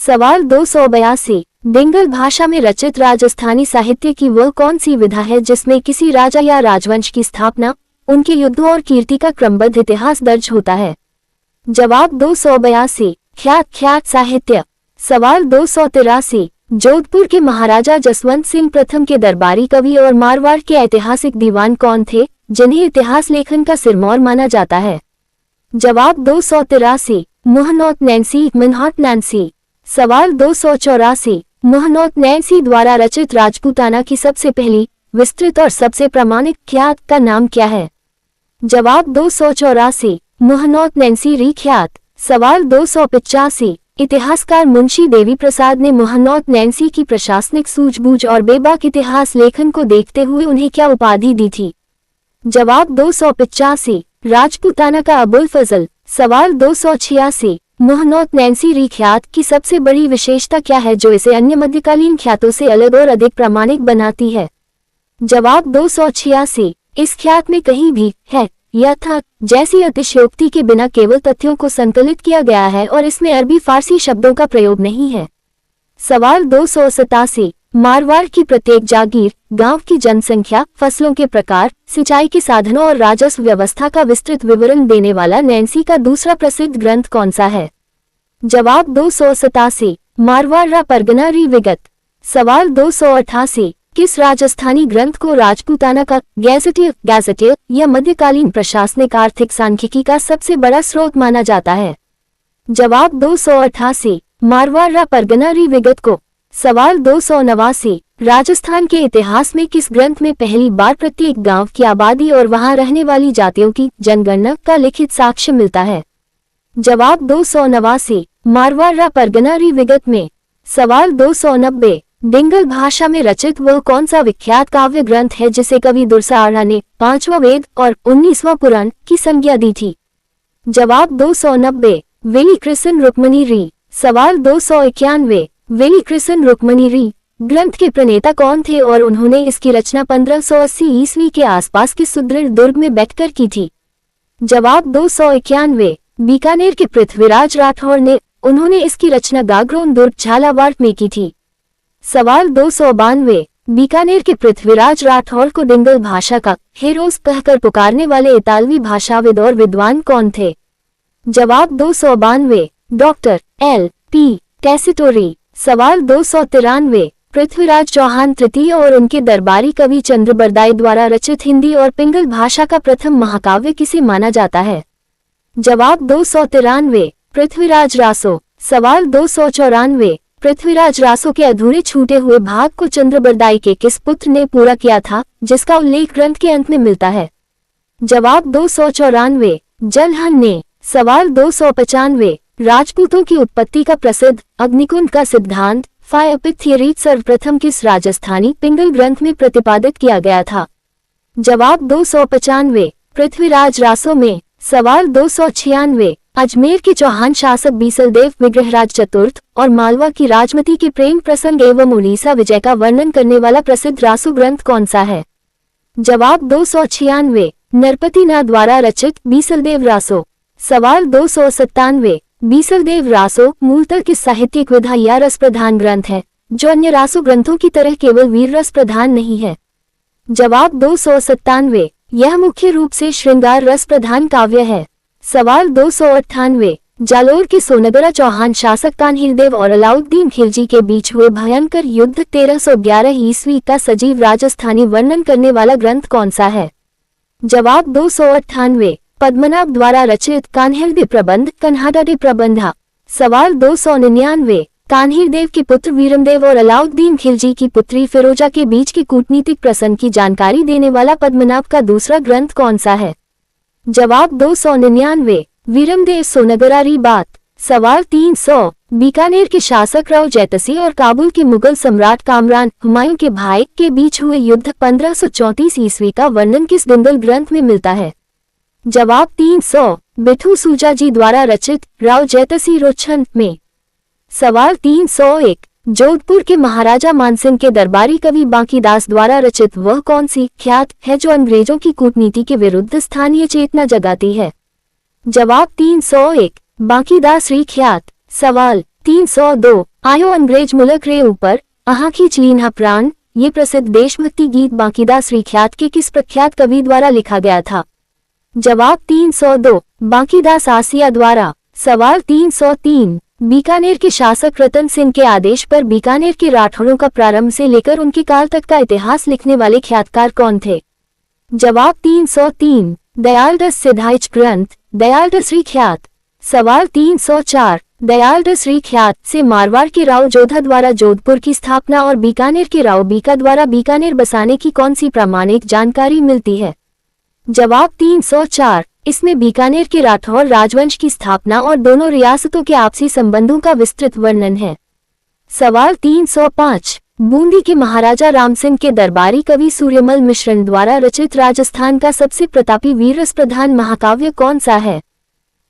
सवाल 282। डिंगल भाषा में रचित राजस्थानी साहित्य की वह कौन सी विधा है जिसमें किसी राजा या राजवंश की स्थापना, उनके युद्धों और कीर्ति का क्रमबद्ध इतिहास दर्ज होता है? जवाब 282। ख्यात साहित्य। सवाल 283। जोधपुर के महाराजा जसवंत सिंह प्रथम के दरबारी कवि और मारवाड़ के ऐतिहासिक दीवान कौन थे जिन्हें इतिहास लेखन का सिरमौर माना जाता है? जवाब 283। मुहन्नौत नैन्सी। सवाल 284। मुहन्नौत नैन्सी द्वारा रचित राजपूताना की सबसे पहली, विस्तृत और सबसे प्रामाणिक ख्यात का नाम क्या है? जवाब 284। मुहन्नौत नैन्सी री ख्यात। सवाल 285। इतिहासकार मुंशी देवी प्रसाद ने मुहन्नौत नैन्सी की प्रशासनिक सूझबूझ और बेबाक इतिहास लेखन को देखते हुए उन्हें क्या उपाधि दी थी? जवाब 285। राजपूताना का अबुल फजल। सवाल 286। मुहन्नौत नैन्सी री ख्यात की सबसे बड़ी विशेषता क्या है जो इसे अन्य मध्यकालीन ख्यातों से अलग और अधिक प्रामाणिक बनाती है? जवाब 286। इस ख्यात में कहीं भी है या था जैसी अतिशयोक्ति के बिना केवल तथ्यों को संकलित किया गया है और इसमें अरबी फारसी शब्दों का प्रयोग नहीं है। सवाल 287। मारवाड़ की प्रत्येक जागीर, गांव की जनसंख्या, फसलों के प्रकार, सिंचाई के साधनों और राजस्व व्यवस्था का विस्तृत विवरण देने वाला नैन्सी का दूसरा प्रसिद्ध ग्रंथ कौन सा है? जवाब 287। मारवाड़ परगना री विगत। सवाल 288। किस राजस्थानी ग्रंथ को राजपूताना का गैजेटियर या मध्यकालीन प्रशासनिक आर्थिक सांख्यिकी का सबसे बड़ा स्रोत माना जाता है? जवाब 288। मारवाड़ परगना री विगत को। सवाल 289। राजस्थान के इतिहास में किस ग्रंथ में पहली बार प्रत्येक गांव की आबादी और वहां रहने वाली जातियों की जनगणना का लिखित साक्ष्य मिलता है? जवाब 289। मारवाड़ परगना री विगत में। सवाल 290। डिंगल भाषा में रचित वह कौन सा विख्यात काव्य ग्रंथ है जिसे कवि दुर्साहरा ने 5वां वेद और 19वां पुराण की संज्ञा दी थी? जवाब 290। वेली कृष्ण रुक्मणी री। सवाल 291। वेली कृष्ण रुक्मणी री ग्रंथ के प्रणेता कौन थे और उन्होंने इसकी रचना 1580 ईस्वी के आसपास के सुदृढ़ दुर्ग में बैठकर की थी? जवाब 291। बीकानेर के पृथ्वीराज राठौर ने। उन्होंने इसकी रचना गागरोन दुर्ग झालावाड़ में की थी। सवाल 292। बीकानेर के पृथ्वीराज राठौर को डिंगल भाषा का हेरोस कहकर पुकारने वाले इतालवी भाषाविद और विद्वान कौन थे? जवाब 292। Doctor L.P. टेसिटोरी। सवाल 293। पृथ्वीराज चौहान तृतीय और उनके दरबारी कवि चंद्रबरदाई द्वारा रचित हिंदी और पिंगल भाषा का प्रथम महाकाव्य किसे माना जाता है? जवाब 293। पृथ्वीराज रासो। सवाल 294। पृथ्वीराज रासो के अधूरे छूटे हुए भाग को चंद्रबरदाई के किस पुत्र ने पूरा किया था जिसका उल्लेख ग्रंथ के अंत में मिलता है? जवाब 294। जलहन ने। सवाल 295। राजपूतों की उत्पत्ति का प्रसिद्ध अग्निकुंड का सिद्धांत फायर पिट थियरी सर्वप्रथम किस राजस्थानी पिंगल ग्रंथ में प्रतिपादित किया गया था? जवाब 295। पृथ्वीराज रासो में। सवाल 296। अजमेर के चौहान शासक बीसलदेव विग्रहराज चतुर्थ और मालवा की राजमती के प्रेम प्रसंग एवं उड़ीसा विजय का वर्णन करने वाला प्रसिद्ध रासो ग्रंथ कौन सा है? जवाब 296। नरपति द्वारा रचित बीसलदेव रासो। सवाल 297। बीसलदेव रासो मूलतः किस साहित्यिक विधा या रस प्रधान ग्रंथ है जो अन्य रासो ग्रंथों की तरह केवल वीर रस प्रधान नहीं है? जवाब 297। यह मुख्य रूप से श्रृंगार रस प्रधान काव्य है। सवाल 298। जालोर के सोनगरा चौहान शासक कान्हिलदेव और अलाउद्दीन खिलजी के बीच हुए भयंकर युद्ध 1311 ईस्वी का सजीव राजस्थानी वर्णन करने वाला ग्रंथ कौन सा है? जवाब 298। पद्मनाभ द्वारा रचित कान्हिलदेव प्रबंध कन्हाडाडे प्रबंधा। सवाल 299। कान्हिलदेव के पुत्र वीरमदेव और अलाउद्दीन खिलजी की पुत्री फिरोजा के बीच के कूटनीतिक प्रसंग की जानकारी देने वाला पद्मनाभ का दूसरा ग्रंथ कौन सा है? जवाब 299। वीरमदेव सोनगरा री बात। सवाल 300। बीकानेर के शासक राव जैतसी और काबुल के मुगल सम्राट कामरान हुमायूं के भाई के बीच हुए युद्ध 1534 ईस्वी का वर्णन किस डिंगल ग्रंथ में मिलता है? जवाब 300। बिठू सूजा जी द्वारा रचित राव जैतसी रोचन में। सवाल 301। जोधपुर के महाराजा मानसिंह के दरबारी कवि बांकीदास द्वारा रचित वह कौन सी ख्यात है जो अंग्रेजों की कूटनीति के विरुद्ध स्थानीय चेतना जगाती है? जवाब 301। बांकीदास री ख्यात। सवाल 302 आयो अंग्रेज मुल्क रे ऊपर अहाँ खींच लीन्हा प्राण। ये प्रसिद्ध देशभक्ति गीत बांकीदास रिख्यात के किस प्रख्यात कवि द्वारा लिखा गया था? जवाब 302 बांकीदास आसिया द्वारा। सवाल 303 बीकानेर के शासक रतन सिंह के आदेश पर बीकानेर के राठौड़ों का प्रारंभ से लेकर उनके काल तक का इतिहास लिखने वाले ख्यातकार कौन थे? जवाब 303 दयालदास सिधाइच ग्रंथ, दयालदास रिख्यात। सवाल 304 दयालदास रिख्यात से मारवाड़ के राव जोधा द्वारा जोधपुर की स्थापना और बीकानेर के राव बीका द्वारा बीकानेर बसाने की कौन सी प्रामाणिक जानकारी मिलती है? जवाब 304 इसमें बीकानेर के राठौर राजवंश की स्थापना और दोनों रियासतों के आपसी संबंधों का विस्तृत वर्णन है। सवाल 305 बूंदी के महाराजा रामसिंह के दरबारी कवि सूर्यमल मिश्रण द्वारा रचित राजस्थान का सबसे प्रतापी वीररस प्रधान महाकाव्य कौन सा है?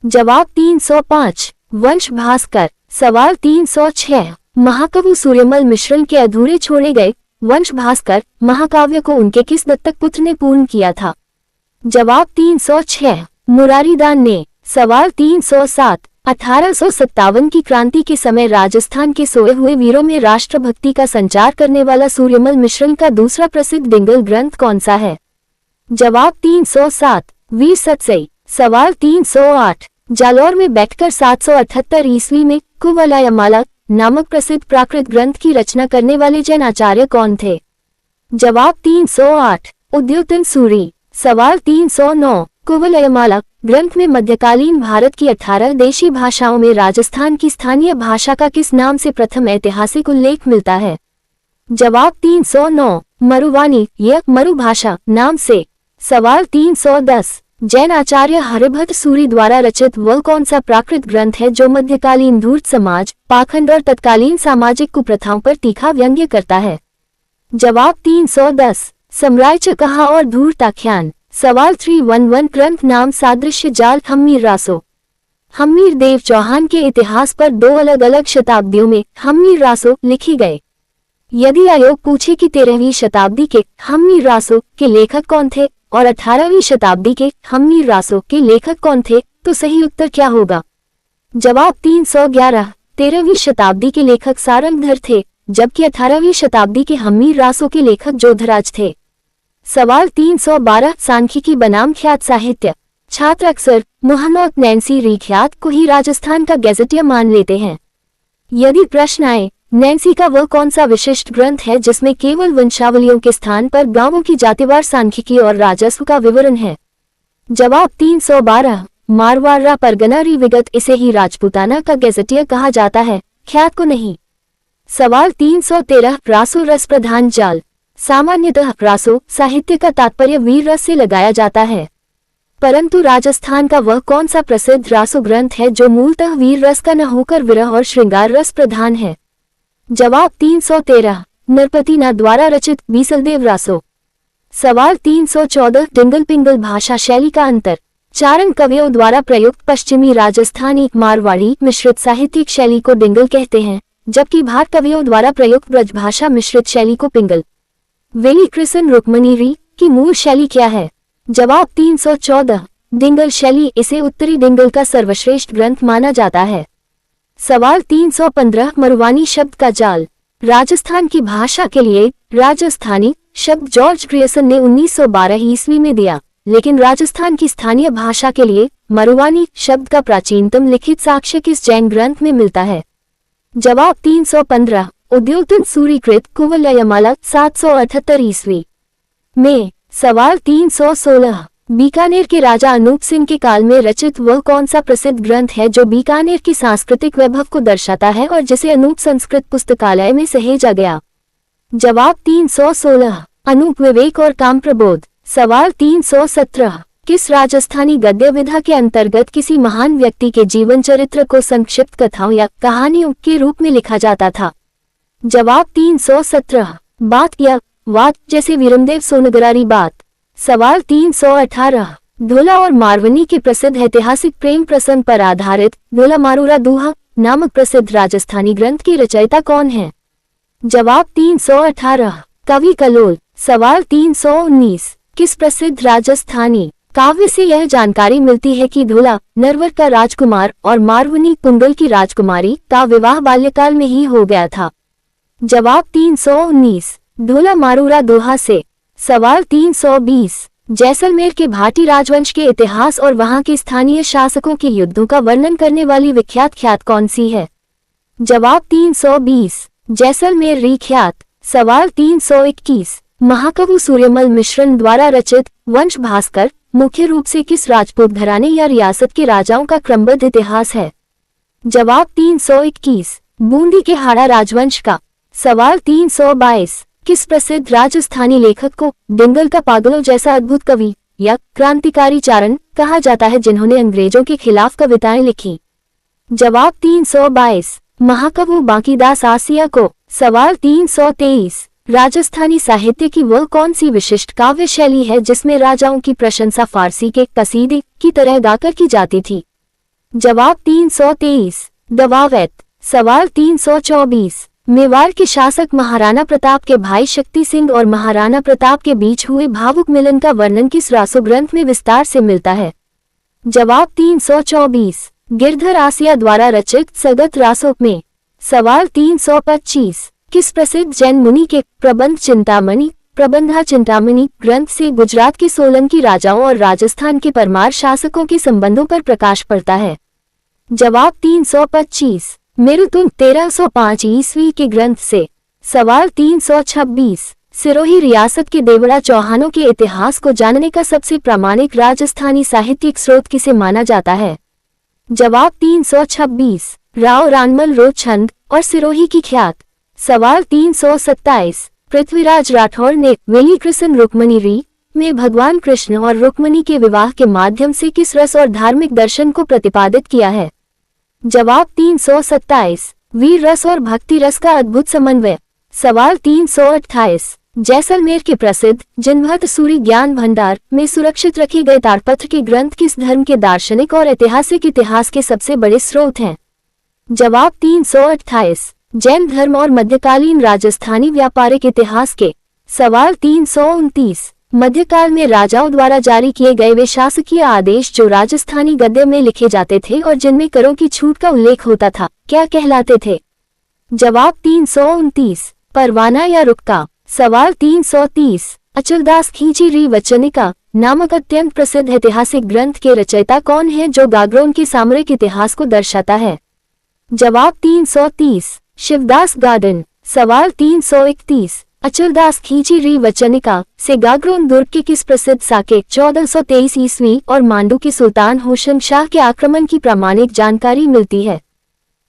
जवाब 305 वंश भास्कर। सवाल 306 महाकवि सूर्यमल मिश्रण के अधूरे छोड़े गए वंश भास्कर महाकाव्य को उनके किस दत्तक पुत्र ने पूर्ण किया था? जवाब 306 मुरारीदान ने। सवाल 307 1857 की क्रांति के समय राजस्थान के सोए हुए वीरों में राष्ट्रभक्ति का संचार करने वाला सूर्यमल मिश्रण का दूसरा प्रसिद्ध डिंगल ग्रंथ कौन सा है? जवाब 307 वीर सतसई। सवाल 308 जालौर में बैठकर 778 ईस्वी में कुवलयमाला नामक प्रसिद्ध प्राकृत ग्रंथ की रचना करने वाले जैन आचार्य कौन थे? जवाब 308 उद्योतन सूरी। सवाल 309 कुवलयमाला ग्रंथ में मध्यकालीन भारत की 18 देशी भाषाओं में राजस्थान की स्थानीय भाषा का किस नाम से प्रथम ऐतिहासिक उल्लेख मिलता है? जवाब 309 मरुवानी या मरु भाषा नाम से। सवाल 310 जैन आचार्य हरिभद्र सूरी द्वारा रचित वह कौन सा प्राकृत ग्रंथ है जो मध्यकालीन धूर्त समाज, पाखंड और तत्कालीन सामाजिक कुप्रथाओं पर तीखा व्यंग्य करता है? जवाब 310 सम्राज्य कहा और धूर्ताख्यान। सवाल 311 ग्रंथ नाम सादृश्य जाल हम्मीर रासो। हम्मीर देव चौहान के इतिहास पर दो अलग अलग शताब्दियों में हम्मीर रासो लिखी गए। यदि आयोग पूछे कि 13वीं शताब्दी के हम्मीर रासो के लेखक कौन थे और 18वीं शताब्दी के हम्मीर रासो के लेखक कौन थे तो सही उत्तर क्या होगा? जवाब 311 13वीं शताब्दी के लेखक सारंगधर थे जबकि 18वीं शताब्दी के हम्मीर रासो के लेखक जोधराज थे। सवाल 312 सांख्यिकी बनाम ख्यात साहित्य। छात्र अक्सर मोहम्मद नैन्सी रिख्यात को ही राजस्थान का गैजेटियर मान लेते हैं। यदि प्रश्न आए नैन्सी का वह कौन सा विशिष्ट ग्रंथ है जिसमें केवल वंशावलियों के स्थान पर गांवों की जातिवार सांख्यिकी और राजस्व का विवरण है? जवाब 312 मारवाड़ा परगना रिविगत। इसे ही राजपूताना का गैजेटियर कहा जाता है, ख्यात को नहीं। सवाल 313 रासो रस प्रधान जाल। सामान्यतः रासो साहित्य का तात्पर्य वीर रस से लगाया जाता है, परंतु राजस्थान का वह कौन सा प्रसिद्ध रासो ग्रंथ है जो मूलतः वीर रस का न होकर विरह और श्रृंगार रस प्रधान है? जवाब 313 नरपतिना द्वारा रचित बीसलदेव रासो। सवाल 314 डिंगल पिंगल भाषा शैली का अंतर। चारण कवियों द्वारा प्रयुक्त पश्चिमी राजस्थानी मारवाड़ी मिश्रित साहित्यिक शैली को डिंगल कहते हैं, जबकि भाट कवियों द्वारा प्रयुक्त ब्रजभाषा मिश्रित शैली को पिंगल। वेली कृष्ण रुक्मणी री की मूल शैली क्या है? जवाब 314 डिंगल शैली। इसे उत्तरी डिंगल का सर्वश्रेष्ठ ग्रंथ माना जाता है। सवाल 315 मरुवानी शब्द का जाल। राजस्थान की भाषा के लिए राजस्थानी शब्द जॉर्ज ग्रियर्सन ने 1912 ईस्वी में दिया, लेकिन राजस्थान की स्थानीय भाषा के लिए मरुवानी शब्द का प्राचीनतम लिखित साक्ष्य किस जैन ग्रंथ में मिलता है? जवाब 315 उद्योतन सूरीकृत कुवलयमाला 778 ईस्वी में। सवाल 316 बीकानेर के राजा अनूप सिंह के काल में रचित वह कौन सा प्रसिद्ध ग्रंथ है जो बीकानेर की सांस्कृतिक वैभव को दर्शाता है और जिसे अनूप संस्कृत पुस्तकालय में सहेजा गया? जवाब 316 अनूप विवेक और काम प्रबोध। सवाल 317 किस राजस्थानी गद्य विधा के अंतर्गत किसी महान व्यक्ति के जीवन चरित्र को संक्षिप्त कथाओं या कहानियों के रूप में लिखा जाता था? जवाब 317 बात या वात जैसे वीरमदेव सोनगरारी बात। सवाल 318 ढोला और मारवनी के प्रसिद्ध ऐतिहासिक प्रेम प्रसंग पर आधारित ढोला मारूरा दूहा नामक प्रसिद्ध राजस्थानी ग्रंथ की रचयिता कौन है? जवाब 318 कवि कलोल। सवाल 319 किस प्रसिद्ध राजस्थानी काव्य से यह जानकारी मिलती है कि धूला नरवर का राजकुमार और मारवनी कुंडल की राजकुमारी का विवाह बाल्यकाल में ही हो गया था। जवाब 319 धूला मारूरा दोहा से। सवाल 320 जैसलमेर के भाटी राजवंश के इतिहास और वहां के स्थानीय शासकों के युद्धों का वर्णन करने वाली विख्यात ख्यात कौन सी है? जवाब 320 जैसलमेर रीख्यात। सवाल 321 महाकवि सूर्यमल मिश्रण द्वारा रचित वंश भास्कर मुख्य रूप से किस राजपूत घराने या रियासत के राजाओं का क्रमबद्ध इतिहास है? जवाब 321 बूंदी के हाड़ा राजवंश का। सवाल 322 किस प्रसिद्ध राजस्थानी लेखक को डिंगल का पागलों जैसा अद्भुत कवि या क्रांतिकारी चारण कहा जाता है जिन्होंने अंग्रेजों के खिलाफ कविताएं लिखी? जवाब 322 महाकवि बांकीदास आसिया को। सवाल 323 राजस्थानी साहित्य की वह कौन सी विशिष्ट काव्य शैली है जिसमें राजाओं की प्रशंसा फारसी के कसीदे की तरह गाकर की जाती थी? जवाब 323 दवावैत। सवाल 324 मेवाड़ के शासक महाराणा प्रताप के भाई शक्ति सिंह और महाराणा प्रताप के बीच हुए भावुक मिलन का वर्णन किस रासो ग्रंथ में विस्तार से मिलता है? जवाब 324 गिरधर आसिया द्वारा रचित सगत रासों में। सवाल 325 किस प्रसिद्ध जैन मुनि के प्रबंध चिंतामणि प्रबंधा चिंतामणि ग्रंथ से गुजरात के सोलंकी राजाओं और राजस्थान के परमार शासकों के संबंधों पर प्रकाश पड़ता है? जवाब 325 मेरुतुंग 1305 ईस्वी के ग्रंथ से। सवाल 326 सिरोही रियासत के देवड़ा चौहानों के इतिहास को जानने का सबसे प्रामाणिक राजस्थानी साहित्यिक स्रोत किसे माना जाता है? जवाब 326 राव रानमल रोचंद और सिरोही की ख्यात। सवाल 327 पृथ्वीराज राठौर ने वेली कृष्ण रुक्मणी री में भगवान कृष्ण और रुक्मणी के विवाह के माध्यम से किस रस और धार्मिक दर्शन को प्रतिपादित किया है? जवाब 327 वीर रस और भक्ति रस का अद्भुत समन्वय। सवाल 328 जैसलमेर के प्रसिद्ध जिनभत सूरी ज्ञान भंडार में सुरक्षित रखे गए ताड़पत्र के ग्रंथ किस धर्म के दार्शनिक और ऐतिहासिक इतिहास के सबसे बड़े स्रोत हैं? जवाब 328 जैन धर्म और मध्यकालीन राजस्थानी व्यापारिक इतिहास के। सवाल 329 मध्यकाल में राजाओं द्वारा जारी किए गए वे शासकीय आदेश जो राजस्थानी गद्य में लिखे जाते थे और जिनमें करों की छूट का उल्लेख होता था क्या कहलाते थे? जवाब 329 परवाना या रुक्का। सवाल 330 अचलदास खींची री वचनिका नामक अत्यंत प्रसिद्ध ऐतिहासिक ग्रंथ के रचयिता कौन है जो गागरोन के सामरिक इतिहास को दर्शाता है? जवाब 330 शिवदास गार्डन। सवाल 331 अचलदास खींची री वचनिका से गागरोन दुर्ग के किस प्रसिद्ध साके 1423 ईस्वी और मांडू के सुल्तान होशंग शाह के आक्रमण की प्रामाणिक जानकारी मिलती है?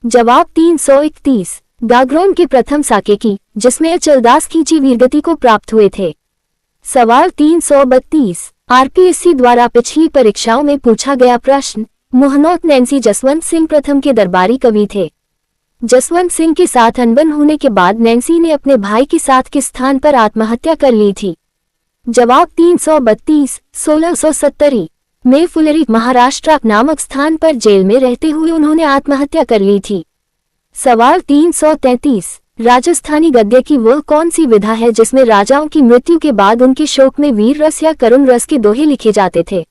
जवाब 331 गागरोन के प्रथम साके की जिसमें अचलदास खींची वीरगति को प्राप्त हुए थे। सवाल 332 आरपीएससी द्वारा पिछली परीक्षाओं में पूछा गया प्रश्न मोहनोत नैन्सी जसवंत सिंह प्रथम के दरबारी कवि थे। जसवंत सिंह के साथ अनबन होने के बाद नैन्सी ने अपने भाई के साथ किस स्थान पर आत्महत्या कर ली थी? जवाब 332 1670 में फुलरी महाराष्ट्र नामक स्थान पर जेल में रहते हुए उन्होंने आत्महत्या कर ली थी। सवाल 333 राजस्थानी गद्य की वह कौन सी विधा है जिसमें राजाओं की मृत्यु के बाद उनके शोक में वीर रस या करुण रस के दोहे लिखे जाते थे?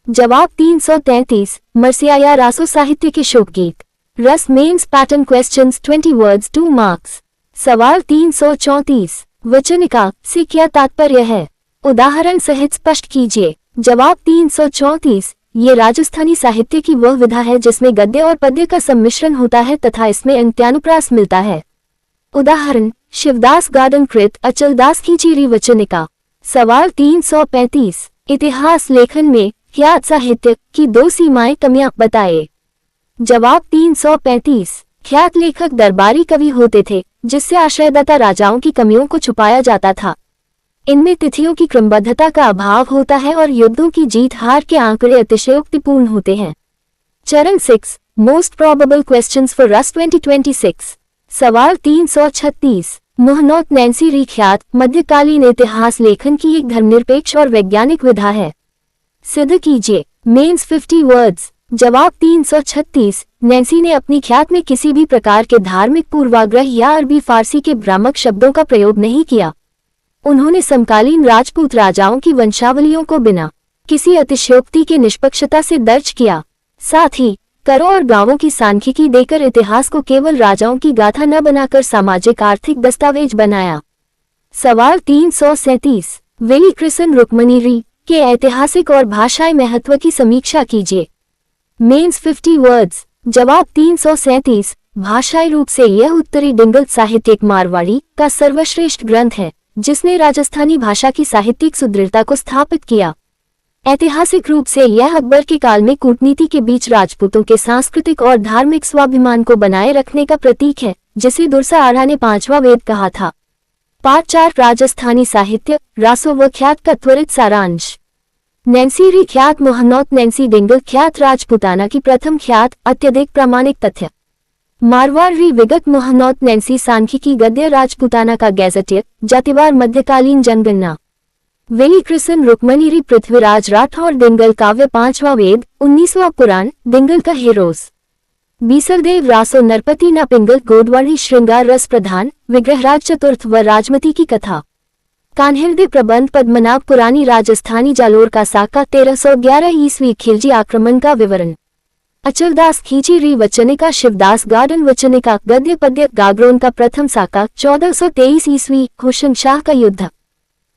जवाब 333 मरसिया या रासो साहित्य के शोक गीत। रस mains pattern questions 20 words 2 marks. सवाल 334 वचनिका से क्या तात्पर्य है? उदाहरण सहित स्पष्ट कीजिए। जवाब 334 ये राजस्थानी साहित्य की वह विधा है जिसमें गद्य और पद्य का सम्मिश्रण होता है तथा इसमें अंत्यानुप्रास मिलता है। उदाहरण शिवदास गार्डन कृत अचलदास खींची री वचनिका। सवाल 335 इतिहास लेखन में ख्यात साहित्य की 2 सीमाएं कमियां बताए। जवाब 335 ख्यात लेखक दरबारी कवि होते थे जिससे आश्रयदाता राजाओं की कमियों को छुपाया जाता था। इनमें तिथियों की क्रमबद्धता का अभाव होता है और युद्धों की जीत हार के आंकड़े अतिशयोक्तिपूर्ण होते हैं। चरण 6 मोस्ट प्रोबेबल क्वेश्चंस फॉर रस 2026। सवाल 336 मोहनोत नैन्सी री ख्यात मध्यकालीन इतिहास लेखन की एक धर्मनिरपेक्ष और वैज्ञानिक विधा है। सिद्ध कीजिए। Mains 50 words. जवाब 336 नैन्सी ने अपनी ख्यात में किसी भी प्रकार के धार्मिक पूर्वाग्रह या अरबी फारसी के भ्रामक शब्दों का प्रयोग नहीं किया। उन्होंने समकालीन राजपूत राजाओं की वंशावलियों को बिना किसी अतिशयोक्ति के निष्पक्षता से दर्ज किया। साथ ही करों और गांवों की सांख्यिकी देकर इतिहास को केवल राजाओं की गाथा न बनाकर सामाजिक आर्थिक दस्तावेज बनाया। सवाल 337 विली कृष्ण रुक्मणी के ऐतिहासिक और भाषाई महत्व की समीक्षा कीजिए। Mains 50 words. जवाब 337 भाषाई रूप से यह उत्तरी डिंगल साहित्य एक मारवाड़ी का सर्वश्रेष्ठ ग्रंथ है जिसने राजस्थानी भाषा की साहित्यिक सुदृढ़ता को स्थापित किया। ऐतिहासिक रूप से यह अकबर के काल में कूटनीति के बीच राजपूतों के सांस्कृतिक और धार्मिक स्वाभिमान को बनाए रखने का प्रतीक है, जिसे दुरसा आढ़ा ने पांचवा वेद कहा था। पाठ 4 राजस्थानी साहित्य रासो व ख्यात का त्वरित सारांश। नैन्सी री ख्यात मोहनौत नैन्सी डिंगल ख्यात राजपूताना की प्रथम ख्यात अत्यधिक प्रामाणिक तथ्य। मारवाड़ री विगत मोहनौत नैन्सी सांख्यिकी गद्य राजपूताना का गैजेटियर जातिवार मध्यकालीन जनगणना। विली कृष्ण रुक्मणी री पृथ्वीराज राठौर डिंगल काव्य पांचवा वेद 19वां पुराण डिंगल का हीरोज। बीसलदेव रासो नरपति ना पिंगल गोडवाड़ी श्रृंगार रस प्रधान विग्रहराज चतुर्थ व राजमती की कथा। कान्हिर्दे प्रबंध पद्मनाभ पुरानी राजस्थानी जालोर का साका 1311 ईस्वी खिलजी आक्रमण का विवरण। अचलदास खींची री वचनिका शिवदास गार्डन वचनिका गद्य पद्य गागरोन का प्रथम साका 1423 ईस्वी हुसैन शाह का युद्ध।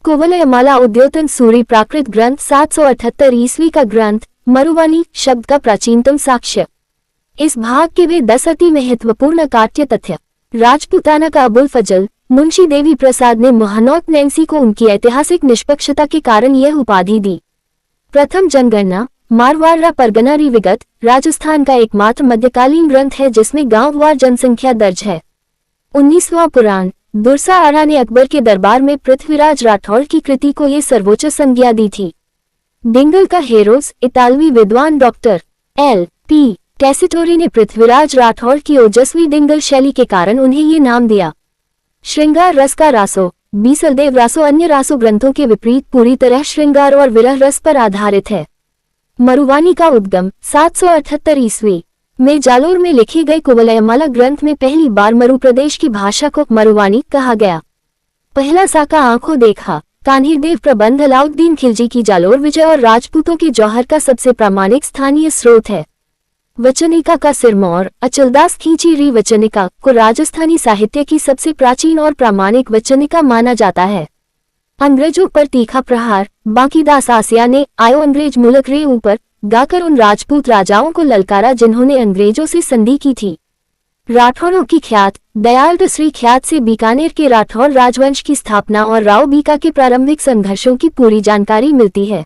कुवलयमाला उद्योतन सूरी प्राकृत ग्रंथ 778 ईस्वी का ग्रंथ मरुवानी शब्द का प्राचीनतम साक्ष्य। इस भाग के वे 10 अति महत्वपूर्ण काट्य तथ्य। राजपूताना का अबुल फजल मुंशी देवी प्रसाद ने मोहनौत नैन्सी को उनकी ऐतिहासिक निष्पक्षता के कारण यह उपाधि दी। प्रथम जनगणना मारवाड़ परगना री विगत राजस्थान का एकमात्र मध्यकालीन ग्रंथ है जिसमें गांववार जनसंख्या दर्ज है। 19वां पुराण दुरसा आढ़ा ने अकबर के दरबार में पृथ्वीराज राठौर की कृति को ये सर्वोच्च संज्ञा दी थी। डिंगल का हेरोस इतालवी विद्वान डॉक्टर L.P. टेसिटोरी ने पृथ्वीराज राठौर की ओजस्वी डिंगल शैली के कारण उन्हें ये नाम दिया। श्रृंगार रस का रासो बीसलदेव रासो अन्य रासो ग्रंथों के विपरीत पूरी तरह श्रृंगार और विरह रस पर आधारित है। मरुवानी का उद्गम 778 ईस्वी में जालोर में लिखे गए कुवलयमाला ग्रंथ में पहली बार मरु प्रदेश की भाषा को मरुवानी कहा गया। पहला साका आंखों देखा कान्हिदेव प्रबंध अलाउद्दीन खिलजी की जालोर विजय और राजपूतों के जौहर का सबसे प्रामाणिक स्थानीय स्रोत है। वचनिका का सिरमौर अचलदास खींची री वचनिका को राजस्थानी साहित्य की सबसे प्राचीन और प्रामाणिक वचनिका माना जाता है। अंग्रेजों पर तीखा प्रहार बांकीदास आसिया ने आयो अंग्रेज मुल्क रे ऊपर गाकर उन राजपूत राजाओं को ललकारा जिन्होंने अंग्रेजों से संधि की थी। राठौरों की ख्यात दयाल दसरी ख्यात से बीकानेर के राठौर राजवंश की स्थापना और राव बीका के प्रारंभिक संघर्षों की पूरी जानकारी मिलती है।